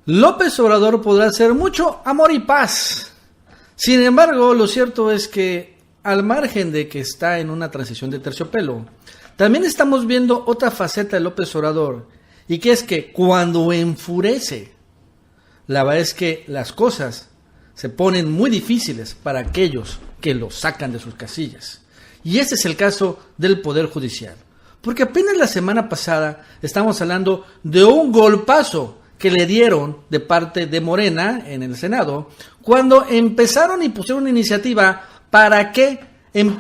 López Obrador podrá hacer mucho amor y paz. Sin embargo, lo cierto es que, al margen de que está en una transición de terciopelo, también estamos viendo otra faceta de López Obrador, y que es que cuando enfurece, la verdad es que las cosas se ponen muy difíciles para aquellos que lo sacan de sus casillas. Y ese es el caso del Poder Judicial. Porque apenas la semana pasada estamos hablando de un golpazo que le dieron de parte de Morena en el Senado, cuando empezaron y pusieron una iniciativa para que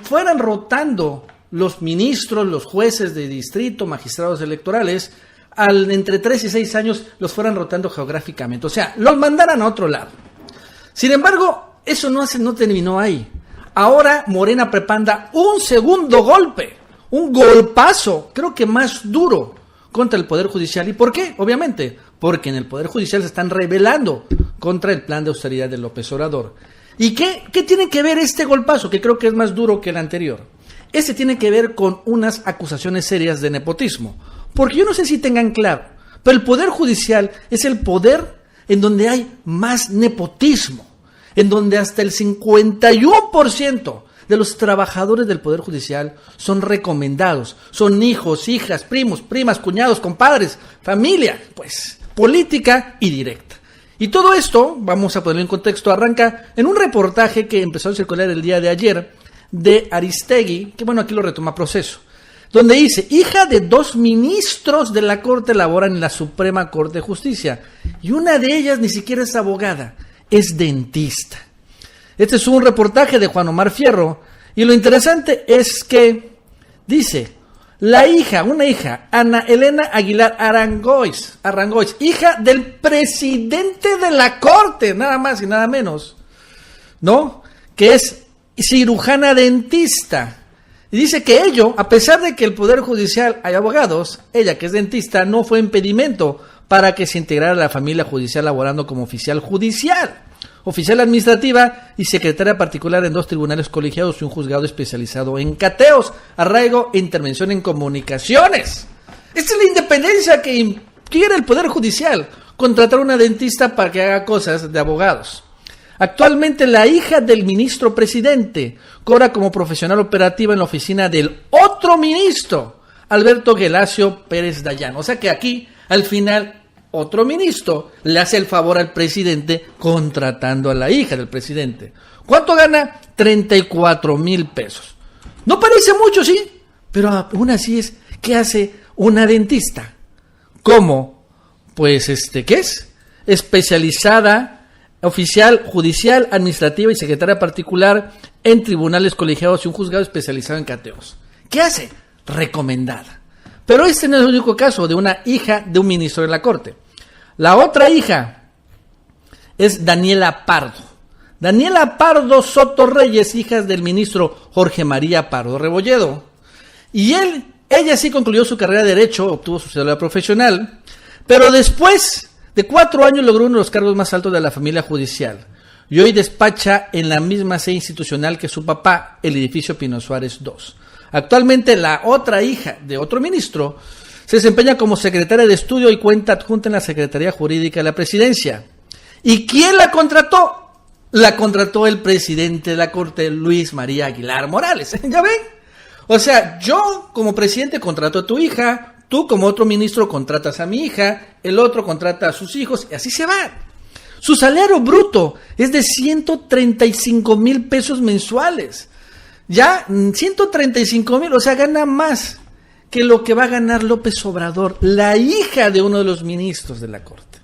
fueran rotando los ministros, los jueces de distrito, magistrados electorales, entre 3 y 6 años los fueran rotando geográficamente, o sea, los mandaran a otro lado. Sin embargo, eso no terminó ahí. Ahora Morena prepara un segundo golpe, un golpazo, creo que más duro, contra el Poder Judicial. ¿Y por qué? Obviamente, porque en el Poder Judicial se están rebelando contra el plan de austeridad de López Obrador. ¿Y qué tiene que ver este golpazo, que creo que es más duro que el anterior? Este tiene que ver con unas acusaciones serias de nepotismo. Porque yo no sé si tengan claro, pero el Poder Judicial es el poder en donde hay más nepotismo, en donde hasta el 51% de los trabajadores del Poder Judicial son recomendados, son hijos, hijas, primos, primas, cuñados, compadres, familia, pues política y directa. Y todo esto, vamos a ponerlo en contexto, arranca en un reportaje que empezó a circular el día de ayer de Aristegui, que bueno, aquí lo retoma Proceso, donde dice: hija de 2 ministros de la Corte laboran en la Suprema Corte de Justicia, y una de ellas ni siquiera es abogada, es dentista. Este es un reportaje de Juan Omar Fierro, y lo interesante es que dice: una hija, Ana Elena Aguilar Arangois, hija del presidente de la Corte, nada más y nada menos, ¿no? Que es cirujana dentista. Y dice que ello, a pesar de que el Poder Judicial hay abogados, ella, que es dentista, no fue impedimento para que se integrara a la familia judicial laborando como oficial judicial, oficial administrativa y secretaria particular en 2 tribunales colegiados y un juzgado especializado en cateos, arraigo e intervención en comunicaciones. Esta es la independencia que quiere el Poder Judicial, contratar a una dentista para que haga cosas de abogados. Actualmente la hija del ministro presidente cobra como profesional operativa en la oficina del otro ministro, Alberto Gelacio Pérez Dayán. O sea que aquí, al final, otro ministro le hace el favor al presidente contratando a la hija del presidente. ¿Cuánto gana? 34,000 pesos. No parece mucho, sí, pero aún así es, ¿qué hace una dentista? ¿Cómo? Pues, ¿qué es? Especializada, oficial, judicial, administrativa y secretaria particular en tribunales colegiados y un juzgado especializado en cateos. ¿Qué hace? Recomendada. Pero este no es el único caso de una hija de un ministro de la Corte. La otra hija es Daniela Pardo. Daniela Pardo Soto Reyes, hija del ministro Jorge María Pardo Rebolledo. Y ella sí concluyó su carrera de Derecho, obtuvo su cédula profesional, pero después de 4 años logró uno de los cargos más altos de la familia judicial. Y hoy despacha en la misma sede institucional que su papá, el edificio Pino Suárez II. Actualmente la otra hija de otro ministro se desempeña como secretaria de estudio y cuenta adjunta en la Secretaría Jurídica de la Presidencia. ¿Y quién la contrató? La contrató el presidente de la Corte, Luis María Aguilar Morales. ¿Ya ven? O sea, yo como presidente contrato a tu hija, tú como otro ministro contratas a mi hija, el otro contrata a sus hijos y así se va. Su salario bruto es de 135,000 pesos mensuales. Ya 135,000, o sea, gana más que lo que va a ganar López Obrador, la hija de uno de los ministros de la Corte.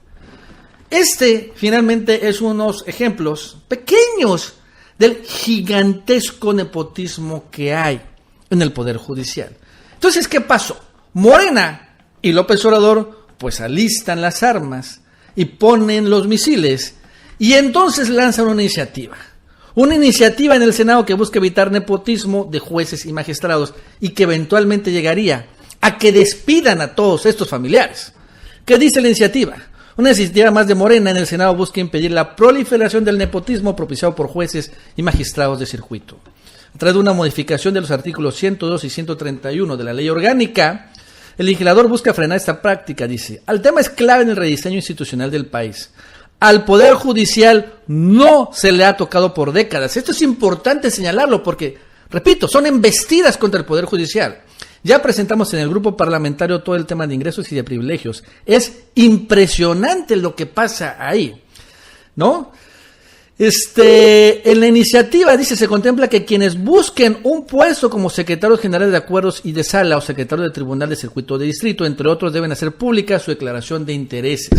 Finalmente es unos ejemplos pequeños del gigantesco nepotismo que hay en el Poder Judicial. Entonces, ¿qué pasó? Morena y López Obrador pues alistan las armas y ponen los misiles y entonces lanzan una iniciativa en el Senado que busca evitar nepotismo de jueces y magistrados y que eventualmente llegaría a que despidan a todos estos familiares. ¿Qué dice la iniciativa? Una iniciativa más de Morena en el Senado busca impedir la proliferación del nepotismo propiciado por jueces y magistrados de circuito. A través de una modificación de los artículos 102 y 131 de la Ley Orgánica, El legislador busca frenar esta práctica, dice. El tema es clave en el rediseño institucional del país. Al Poder Judicial no se le ha tocado por décadas. Esto es importante señalarlo porque, repito, son embestidas contra el Poder Judicial. Ya presentamos en el grupo parlamentario todo el tema de ingresos y de privilegios. Es impresionante lo que pasa ahí, ¿no? En la iniciativa dice, se contempla que quienes busquen un puesto como secretarios generales de acuerdos y de sala o secretario de tribunal de circuito de distrito, entre otros, deben hacer pública su declaración de intereses.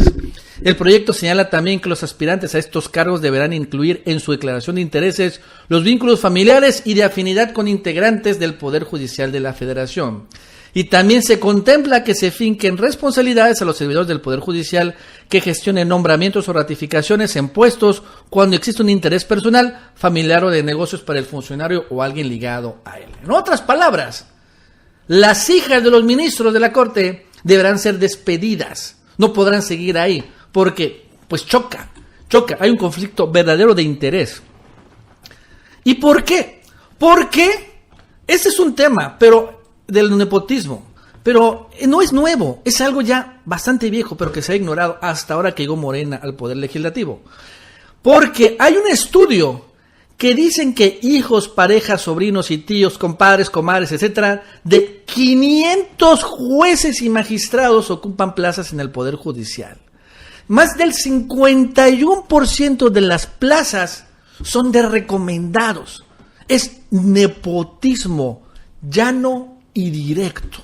El proyecto señala también que los aspirantes a estos cargos deberán incluir en su declaración de intereses los vínculos familiares y de afinidad con integrantes del Poder Judicial de la Federación. Y también se contempla que se finquen responsabilidades a los servidores del Poder Judicial que gestionen nombramientos o ratificaciones en puestos cuando existe un interés personal, familiar o de negocios para el funcionario o alguien ligado a él. En otras palabras, las hijas de los ministros de la Corte deberán ser despedidas, no podrán seguir ahí, porque pues choca, hay un conflicto verdadero de interés. ¿Y por qué? Porque este es un tema, pero del nepotismo, pero no es nuevo, es algo ya bastante viejo, pero que se ha ignorado hasta ahora que llegó Morena al Poder Legislativo. Porque hay un estudio que dicen que hijos, parejas, sobrinos y tíos, compadres, comadres, etcétera, de 500 jueces y magistrados ocupan plazas en el Poder Judicial. Más del 51% de las plazas son de recomendados. Es nepotismo llano y directo.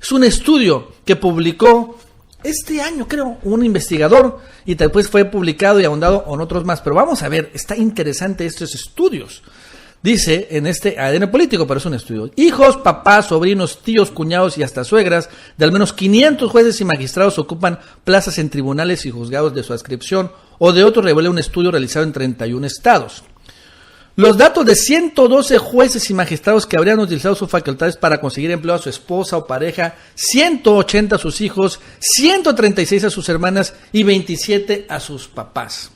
Es un estudio que publicó este año, creo, un investigador, y después fue publicado y ahondado en otros más. Pero vamos a ver, está interesante estos estudios. Dice en este ADN político, pero es un estudio. Hijos, papás, sobrinos, tíos, cuñados y hasta suegras de al menos 500 jueces y magistrados ocupan plazas en tribunales y juzgados de su adscripción o de otro, revela un estudio realizado en 31 estados. Los datos de 112 jueces y magistrados que habrían utilizado sus facultades para conseguir empleo a su esposa o pareja, 180 a sus hijos, 136 a sus hermanas y 27 a sus papás.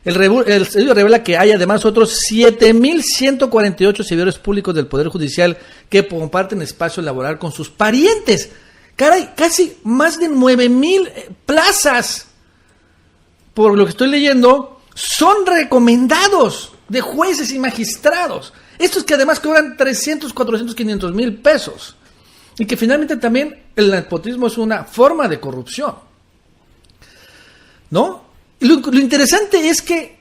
El estudio revela que hay además otros 7,148 servidores públicos del Poder Judicial que comparten espacio laboral con sus parientes. Caray, casi más de 9,000 plazas, por lo que estoy leyendo, son recomendados de jueces y magistrados. Estos que además cobran 300, 400, 500 mil pesos. Y que finalmente también el nepotismo es una forma de corrupción, ¿no? Y lo interesante es que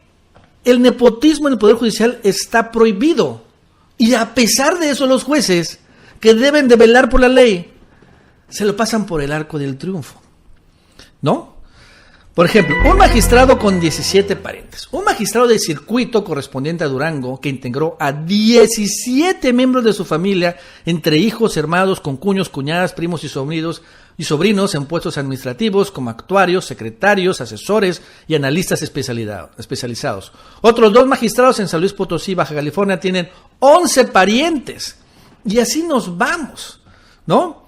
el nepotismo en el Poder Judicial está prohibido. Y a pesar de eso, los jueces, que deben de velar por la ley, se lo pasan por el arco del triunfo, ¿no? Por ejemplo, un magistrado con 17 parientes, un magistrado de circuito correspondiente a Durango que integró a 17 miembros de su familia, entre hijos, hermanos, concuños, cuñadas, primos y sobrinos en puestos administrativos como actuarios, secretarios, asesores y analistas especializados. Otros 2 magistrados en San Luis Potosí, Baja California, tienen 11 parientes. Y así nos vamos, ¿no?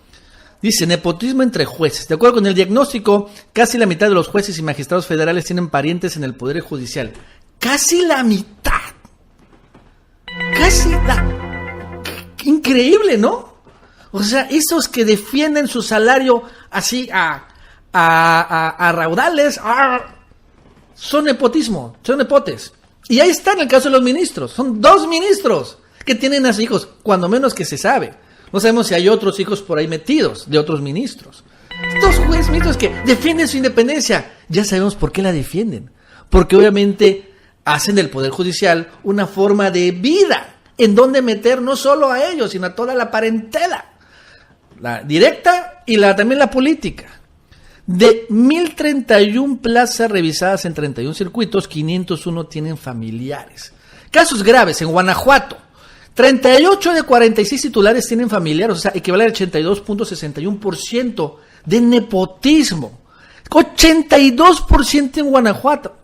Dice, nepotismo entre jueces. De acuerdo con el diagnóstico, casi la mitad de los jueces y magistrados federales tienen parientes en el Poder Judicial. ¡Casi la mitad! Increíble, ¿no? O sea, esos que defienden su salario así a raudales, son nepotismo, son nepotes. Y ahí está en el caso de los ministros. Son 2 ministros que tienen a sus hijos, cuando menos que se sabe. No sabemos si hay otros hijos por ahí metidos de otros ministros. Estos jueces ministros que defienden su independencia, ya sabemos por qué la defienden. Porque obviamente hacen del Poder Judicial una forma de vida en donde meter no solo a ellos, sino a toda la parentela. La directa y también la política. De 1,031 plazas revisadas en 31 circuitos, 501 tienen familiares. Casos graves en Guanajuato. 38 de 46 titulares tienen familiares, o sea, equivale al 82.61% de nepotismo. 82% en Guanajuato.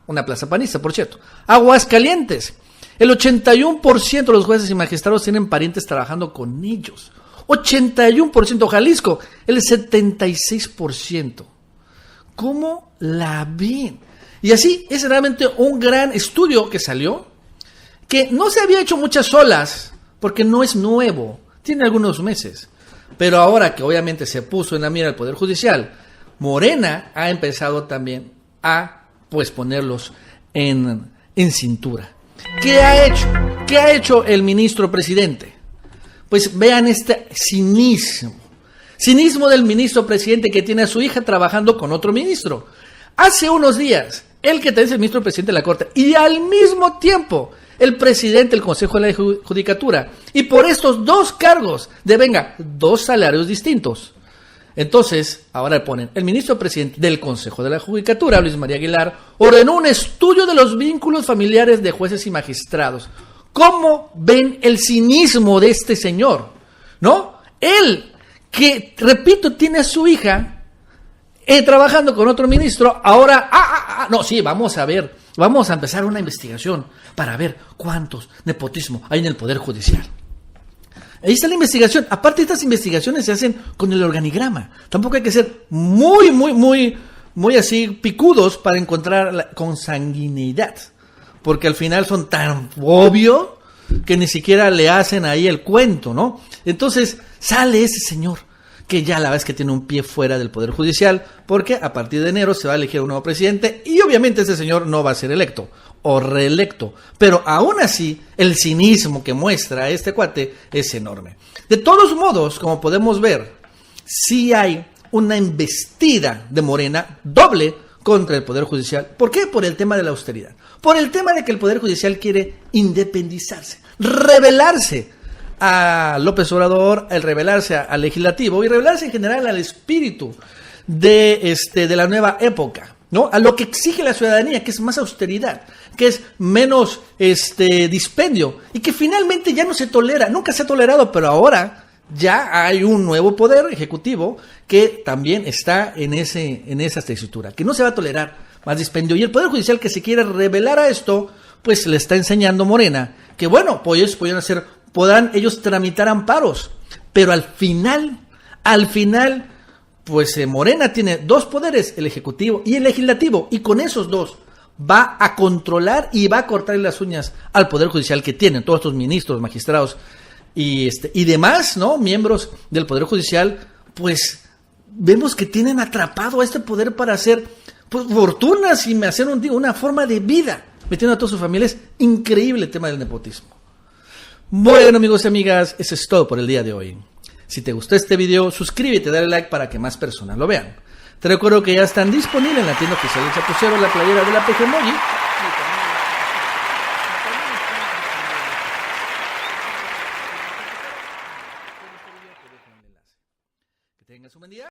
Una plaza panista, por cierto. Aguascalientes. El 81% de los jueces y magistrados tienen parientes trabajando con ellos. 81%. Jalisco, el 76%. ¿Cómo la ven? Y así es realmente un gran estudio que salió, que no se había hecho muchas olas, porque no es nuevo, tiene algunos meses. Pero ahora que obviamente se puso en la mira el Poder Judicial, Morena ha empezado también a pues ponerlos en cintura. ¿Qué ha hecho? ¿Qué ha hecho el ministro presidente? Pues vean este cinismo. Cinismo del ministro presidente que tiene a su hija trabajando con otro ministro. Hace unos días, él que es el ministro presidente de la Corte y al mismo tiempo el presidente del Consejo de la Judicatura. Y por estos dos cargos devenga dos salarios distintos. Entonces, ahora le ponen, el ministro presidente del Consejo de la Judicatura, Luis María Aguilar, ordenó un estudio de los vínculos familiares de jueces y magistrados. ¿Cómo ven el cinismo de este señor? ¿No? Él, que, repito, tiene a su hija trabajando con otro ministro, ahora, no, sí, vamos a ver, vamos a empezar una investigación para ver cuántos nepotismo hay en el Poder Judicial. Ahí está la investigación. Aparte, estas investigaciones se hacen con el organigrama. Tampoco hay que ser muy así picudos para encontrar la consanguinidad. Porque al final son tan obvio que ni siquiera le hacen ahí el cuento, ¿no? Entonces sale ese señor que ya la verdad es que tiene un pie fuera del Poder Judicial, porque a partir de enero se va a elegir un nuevo presidente y obviamente ese señor no va a ser electo o reelecto, pero aún así el cinismo que muestra este cuate es enorme. De todos modos, como podemos ver, sí hay una embestida de Morena doble contra el Poder Judicial. ¿Por qué? Por el tema de la austeridad, por el tema de que el Poder Judicial quiere independizarse, rebelarse a López Obrador, el rebelarse al legislativo y rebelarse en general al espíritu de la nueva época, ¿no? A lo que exige la ciudadanía, que es más austeridad, que es menos dispendio y que finalmente ya no se tolera, nunca se ha tolerado, pero ahora ya hay un nuevo poder ejecutivo que también está en esa tesitura, que no se va a tolerar más dispendio, y el Poder Judicial que se quiere rebelar a esto, pues le está enseñando Morena que bueno, pues podrán ellos tramitar amparos, pero al final, pues Morena tiene dos poderes, el ejecutivo y el legislativo, y con esos dos va a controlar y va a cortarle las uñas al Poder Judicial que tienen todos estos ministros, magistrados y demás, ¿no? Miembros del Poder Judicial, pues vemos que tienen atrapado a este poder para hacer pues fortunas y hacer una forma de vida, metiendo a todas sus familias. Increíble el tema del nepotismo. Bueno, amigos y amigas, eso es todo por el día de hoy. Si te gustó este video, suscríbete, dale like para que más personas lo vean. Te recuerdo que ya están disponibles en la tienda oficial del Chapucero la playera de la PGMoji. Que tengas un buen día.